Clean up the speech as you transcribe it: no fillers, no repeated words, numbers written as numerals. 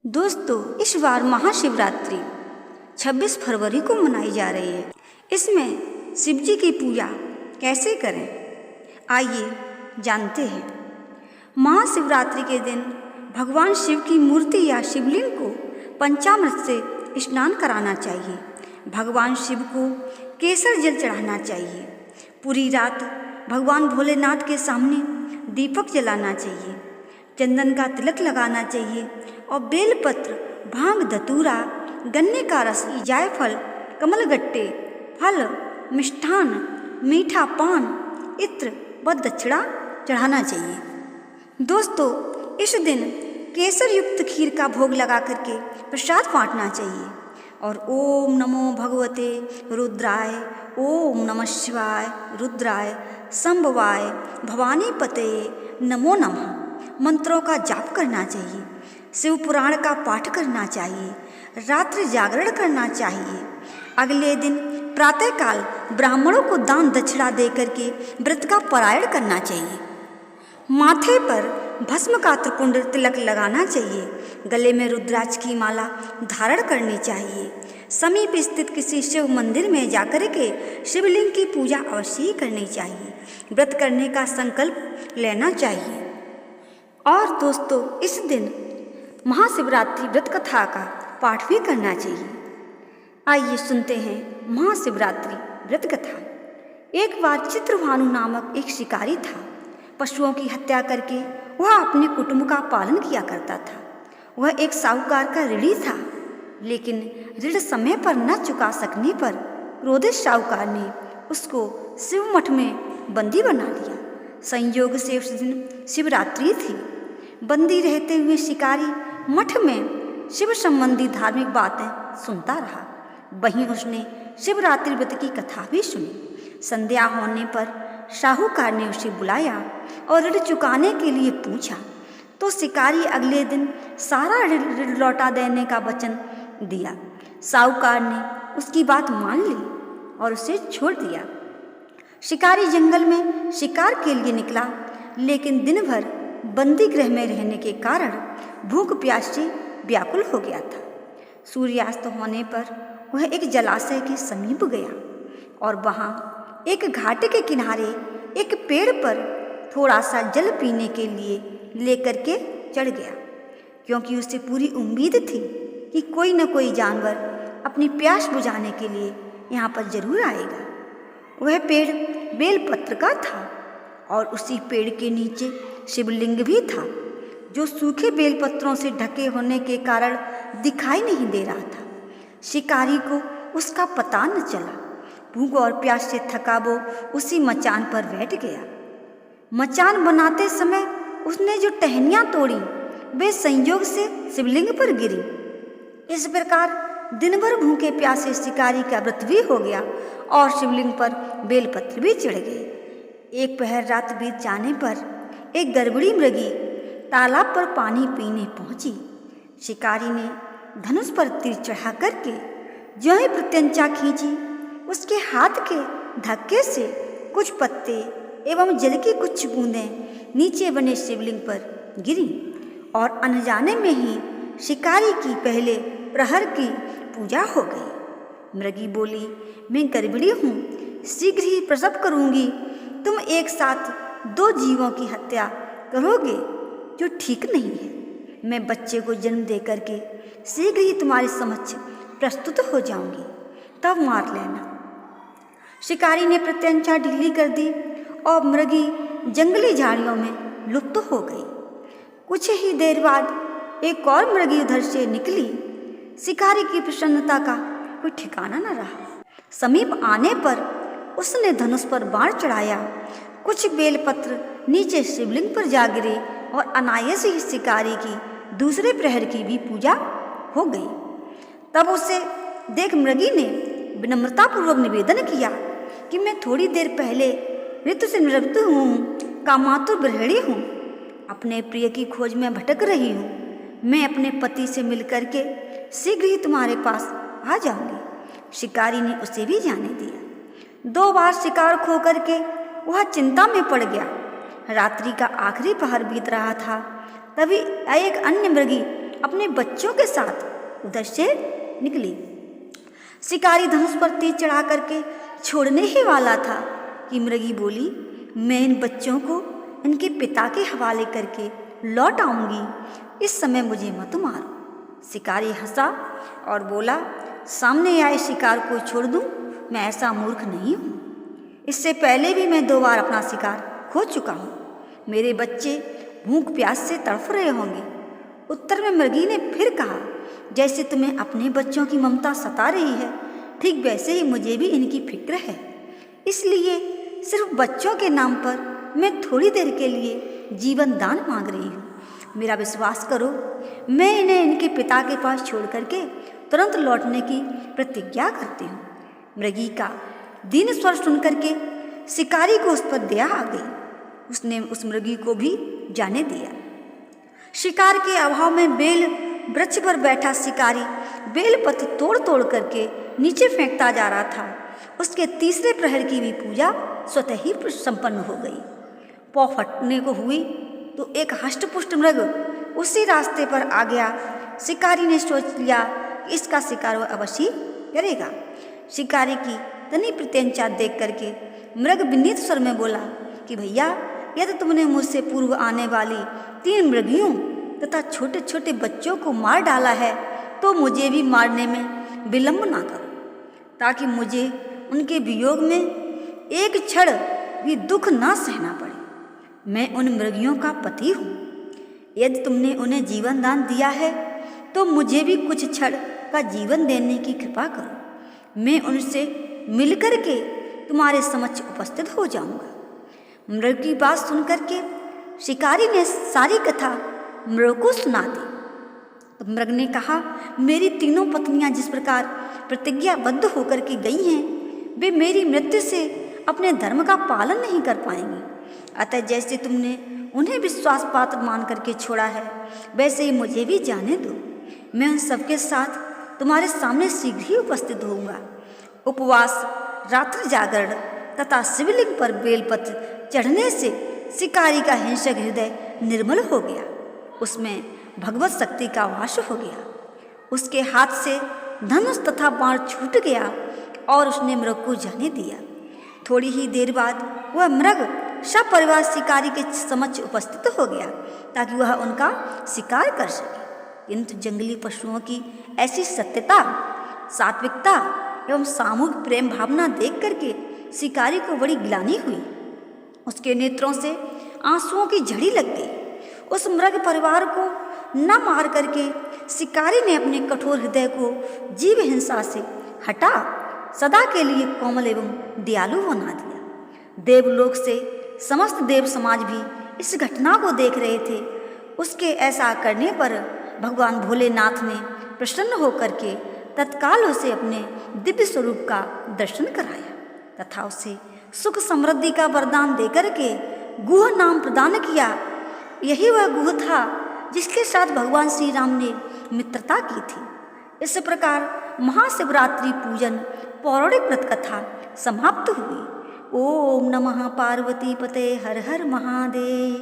दोस्तों, इस बार महाशिवरात्रि 26 फरवरी को मनाई जा रही है। इसमें शिव जी की पूजा कैसे करें, आइए जानते हैं। महाशिवरात्रि के दिन भगवान शिव की मूर्ति या शिवलिंग को पंचामृत से स्नान कराना चाहिए। भगवान शिव को केसर जल चढ़ाना चाहिए। पूरी रात भगवान भोलेनाथ के सामने दीपक जलाना चाहिए। चंदन का तिलक लगाना चाहिए और बेलपत्र, भांग, धतूरा, गन्ने का रस, जायफल, कमलगट्टे, फल, मिष्ठान, मीठा पान, इत्र व दक्षिणा चढ़ाना चाहिए। दोस्तों, इस दिन केसर युक्त खीर का भोग लगा करके प्रसाद बांटना चाहिए और ओम नमो भगवते रुद्राय, ओम नमः शिवाय रुद्राय, संभवाय, भवानी पते नमो नमः मंत्रों का जाप करना चाहिए। शिव पुराण का पाठ करना चाहिए। रात्रि जागरण करना चाहिए। अगले दिन प्रातःकाल ब्राह्मणों को दान दक्षिणा दे करके व्रत का पारायण करना चाहिए। माथे पर भस्म का त्रिपुंड तिलक लगाना चाहिए। गले में रुद्राक्ष की माला धारण करनी चाहिए। समीप स्थित किसी शिव मंदिर में जाकर के शिवलिंग की पूजा अवश्य ही करनी चाहिए। व्रत करने का संकल्प लेना चाहिए। और दोस्तों, इस दिन महाशिवरात्रि व्रत कथा का पाठ भी करना चाहिए। आइए सुनते हैं महाशिवरात्रि व्रत कथा। एक बार चित्रभानु नामक एक शिकारी था। पशुओं की हत्या करके वह अपने कुटुंब का पालन किया करता था। वह एक साहूकार का ऋणी था, लेकिन ऋण समय पर न चुका सकने पर क्रोधित साहूकार ने उसको शिव मठ में बंदी बना लिया। संयोग से उस दिन शिवरात्रि थी। बंदी रहते हुए शिकारी मठ में शिव संबंधी धार्मिक बातें सुनता रहा। वहीं उसने शिवरात्रि व्रत की कथा भी सुनी। संध्या होने पर साहूकार ने उसे बुलाया और ऋण चुकाने के लिए पूछा, तो शिकारी अगले दिन सारा ऋण लौटा देने का वचन दिया। साहूकार ने उसकी बात मान ली और उसे छोड़ दिया। शिकारी जंगल में शिकार के लिए निकला, लेकिन दिन भर बंदी गृह में रहने के कारण भूख प्यास से व्याकुल हो गया था। सूर्यास्त होने पर वह एक जलाशय के समीप गया और वहाँ एक घाट के किनारे एक पेड़ पर थोड़ा सा जल पीने के लिए लेकर के चढ़ गया, क्योंकि उसे पूरी उम्मीद थी कि कोई न कोई जानवर अपनी प्यास बुझाने के लिए यहाँ पर जरूर आएगा। वह पेड़ बेलपत्र का था और उसी पेड़ के नीचे शिवलिंग भी था, जो सूखे बेलपत्रों से ढके होने के कारण दिखाई नहीं दे रहा था। शिकारी को उसका पता न चला। भूख और प्यास से थका वो उसी मचान पर बैठ गया। मचान बनाते समय उसने जो टहनियाँ तोड़ी वे संयोग से शिवलिंग पर गिरी। इस प्रकार दिन भर भूखे प्यासे शिकारी का व्रत भी हो गया और शिवलिंग पर बेलपत्र भी चढ़ गए। एक पहर रात बीत जाने पर एक गड़बड़ी मृगी तालाब पर पानी पीने पहुंची। शिकारी ने धनुष पर तीर चढ़ा करके जो ही प्रत्यंचा खींची, उसके हाथ के धक्के से कुछ पत्ते एवं जल की कुछ बूंदें नीचे बने शिवलिंग पर गिरी और अनजाने में ही शिकारी की पहले प्रहर की पूजा हो गई। मृगी बोली, मैं गर्भिणी हूँ, शीघ्र ही प्रसव करूँगी। तुम एक साथ 2 जीवों की हत्या करोगे, जो ठीक नहीं है। मैं बच्चे को जन्म दे करके शीघ्र ही तुम्हारे समक्ष प्रस्तुत हो जाऊंगी, तब मार लेना। शिकारी ने प्रत्यंचा ढीली कर दी और मृगी जंगली झाड़ियों में लुप्त हो गई। कुछ ही देर बाद एक और मृगी उधर से निकली। शिकारी की प्रसन्नता का कोई ठिकाना न रहा। समीप आने पर उसने धनुष पर बाण चढ़ाया। कुछ बेलपत्र नीचे शिवलिंग पर जा गिरे और अनायास ही शिकारी की दूसरे प्रहर की भी पूजा हो गई। तब उसे देख मृगी ने विनम्रतापूर्वक निवेदन किया कि मैं थोड़ी देर पहले ऋतु से निवृत्त हूँ, कामातुर गृहिणी हूँ, अपने प्रिय की खोज में भटक रही हूँ। मैं अपने पति से मिलकर के शीघ्र ही तुम्हारे पास आ जाऊंगी। शिकारी ने उसे भी जाने दिया। 2 बार शिकार खो करके वह चिंता में पड़ गया। रात्रि का आखिरी पहर बीत रहा था। तभी एक अन्य मृगी अपने बच्चों के साथ उधर से निकली। शिकारी धनुष पर तीर चढ़ा करके छोड़ने ही वाला था कि मृगी बोली, मैं इन बच्चों को इनके पिता के हवाले करके लौट आऊंगी, इस समय मुझे मत मारो। शिकारी हंसा और बोला, सामने आए शिकार को छोड़ दूं? मैं ऐसा मूर्ख नहीं हूँ। इससे पहले भी मैं 2 बार अपना शिकार खो चुका हूँ। मेरे बच्चे भूख प्यास से तड़फ रहे होंगे। उत्तर में मृगी ने फिर कहा, जैसे तुम्हें अपने बच्चों की ममता सता रही है, ठीक वैसे ही मुझे भी इनकी फिक्र है। इसलिए सिर्फ बच्चों के नाम पर मैं थोड़ी देर के लिए जीवन दान मांग रही हूँ। मेरा विश्वास करो, मैं इन्हें इनके पिता के पास छोड़ करके तुरंत लौटने की प्रतिज्ञा करती हूँ। मृगी का दीन स्वर सुन करके शिकारी को उस पर दया आ गई। उसने उस मृगी को भी जाने दिया। शिकार के अभाव में बेल वृक्ष पर बैठा शिकारी बेलपत्र तोड़ तोड़ करके नीचे फेंकता जा रहा था। उसके तीसरे प्रहर की भी पूजा स्वतः ही संपन्न हो गई। पौ फटने को हुई तो एक हष्टपुष्ट मृग उसी रास्ते पर आ गया। शिकारी ने सोच लिया कि इसका शिकार वह अवश्य करेगा। शिकारी की तनी प्रत्यंचा देख करके मृग विनीत स्वर में बोला कि भैया, यदि तुमने मुझसे पूर्व आने वाली 3 मृगियों तथा छोटे छोटे बच्चों को मार डाला है तो मुझे भी मारने में विलंब ना करो, ताकि मुझे उनके वियोग में एक क्षण भी दुख ना सहना पड़े। मैं उन मृगियों का पति हूँ। यदि तुमने उन्हें जीवन दान दिया है तो मुझे भी कुछ क्षण का जीवन देने की कृपा करो। मैं उनसे मिलकर के तुम्हारे समक्ष उपस्थित हो जाऊंगा। मृग की बात सुनकर के शिकारी ने सारी कथा मृग को सुना दी। तो मृग ने कहा, मेरी 3 पत्नियां जिस प्रकार प्रतिज्ञाबद्ध होकर के गई हैं, वे मेरी मृत्यु से अपने धर्म का पालन नहीं कर पाएंगी। अतः जैसे तुमने उन्हें विश्वास पात्र मान करके छोड़ा है, वैसे ही मुझे भी जाने दो। मैं उन सबके साथ तुम्हारे सामने शीघ्र ही उपस्थित होऊंगा। उपवास, रात्रि जागरण तथा शिवलिंग पर बेलपत्र चढ़ने से शिकारी का हिंसक हृदय निर्मल हो गया। उसमें भगवत शक्ति का वास हो गया। उसके हाथ से धनुष तथा बाण छूट गया और उसने मृग को जाने दिया। थोड़ी ही देर बाद वह मृग सब परिवार शिकारी के समक्ष उपस्थित हो गया ताकि वह उनका शिकार कर सके। किंतु जंगली पशुओं की ऐसी सत्यता, सात्विकता एवं सामूहिक प्रेम भावना देख करके शिकारी को बड़ी ग्लानि हुई। उसके नेत्रों से आंसुओं की झड़ी लग गई। उस मृग परिवार को न मार करके शिकारी ने अपने कठोर हृदय को जीव हिंसा से हटा सदा के लिए कोमल एवं दयालु बना दिया। देवलोक से समस्त देव समाज भी इस घटना को देख रहे थे। उसके ऐसा करने पर भगवान भोलेनाथ ने प्रसन्न होकर के तत्काल उसे अपने दिव्य स्वरूप का दर्शन कराया तथा उसे सुख समृद्धि का वरदान देकर के गुह नाम प्रदान किया। यही वह गुह था जिसके साथ भगवान श्री राम ने मित्रता की थी। इस प्रकार महाशिवरात्रि पूजन पौराणिक व्रत कथा समाप्त हुई। ओम नमः पार्वती पते हर हर महादेव।